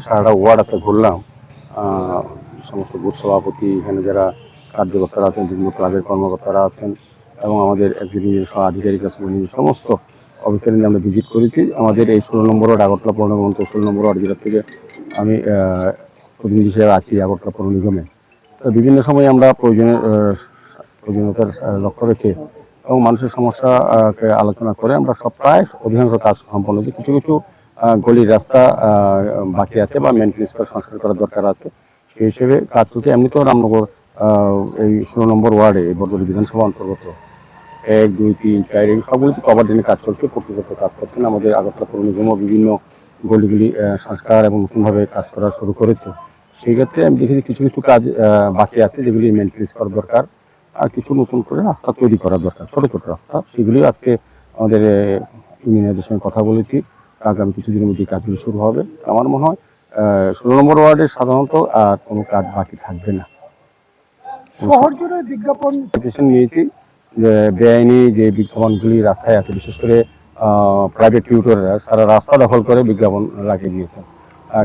সারাটা ওয়ার্ড আছে ঘুরলাম। সমস্ত বুথ সভাপতি, এখানে যারা কার্যকর্তারা আছেন, বিভিন্ন ক্লাবের কর্মকর্তারা আছেন এবং আমাদের এক্সিকিউটিভ সহ আধিকারিক আছেন, সমস্ত অফিসার নিয়ে আমরা ভিজিট করেছি। আমাদের এই 16 নম্বর ওয়ার্ড আগরতলা পৌর নিগম 16 নম্বর ওয়ার্ড, যেটা থেকে আমি প্রতিনিধি হিসেবে আছি আগরতলা পৌর নিগমে। তো বিভিন্ন সময় আমরা প্রয়োজনীয়তার লক্ষ্য রেখে এবং মানুষের সমস্যাকে আলোচনা করে আমরা প্রায় অধিকাংশ কাজ সম্পন্ন হয়েছে। কিছু কিছু গলির রাস্তা বাকি আছে বা মেনটেন্স করা, সংস্কার করার দরকার আছে, সেই হিসেবে কাজ চলছে। এমনিতেও রামনগর এই 16 নম্বর ওয়ার্ডে বরদলি বিধানসভা অন্তর্গত 1, 2, 3, 4 এই সবগুলিতে কভার দিনে কাজ চলছে, প্রতিযত কাজ করছেন। আমাদের আগরতলা পৌর নিগমও বিভিন্ন গলিগুলি সংস্কার এবং নতুনভাবে কাজ করা শুরু করেছে। সেই ক্ষেত্রে আমি দেখেছি কিছু কিছু কাজ বাকি আছে, যেগুলি মেনটেন্স করা দরকার, আর কিছু নতুন করে রাস্তা তৈরি করা দরকার, ছোটো ছোটো রাস্তা। সেগুলিও আজকে আমাদের ইঞ্জিনিয়ারদের সঙ্গে কথা বলেছি, আগামী কিছুদিনের মধ্যে কাজগুলো শুরু হবে। আমার মনে হয় 16 নম্বর ওয়ার্ডে সাধারণত আর কোনো কাজ বাকি থাকবে না। শহর জুড়ে বিজ্ঞাপন ডিসিশন নিয়েছি যে বেআইনি যে বিজ্ঞাপনগুলি রাস্তায় আছে, বিশেষ করে প্রাইভেট টিউটররা সারা রাস্তা দখল করে বিজ্ঞাপন লাগিয়ে দিয়েছেন।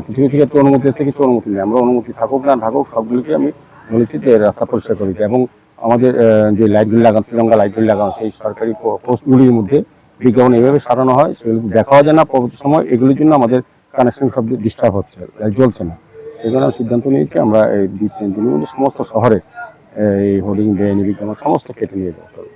কিছু কিছু ক্ষেত্রে অনুমতি আছে, কিছু অনুমতি নেই। আমরা অনুমতি থাকুক না থাকুক সবগুলিকে আমি বলেছি যে রাস্তা পরিষ্কার করে দিতে, এবং আমাদের যে লাইটগুলি লাগানো, শ্রীলঙ্কা লাইটগুলি লাগানো, সেই সরকারি পোস্টগুলির মধ্যে বিজ্ঞাপন এইভাবে সারানো হয়, সেগুলো দেখাও যায় না পরবর্তী সময়। এগুলির জন্য আমাদের কানেকশন সব ডিস্টার্ব হচ্ছে, জ্বলছে না। এই জন্য সিদ্ধান্ত নিয়েছি আমরা এই 2-3 দিনের মধ্যে সমস্ত শহরে এই হোর্ডিং, বেআইনি বিজ্ঞাপন সমস্ত কেটে নিয়ে যেতে হবে।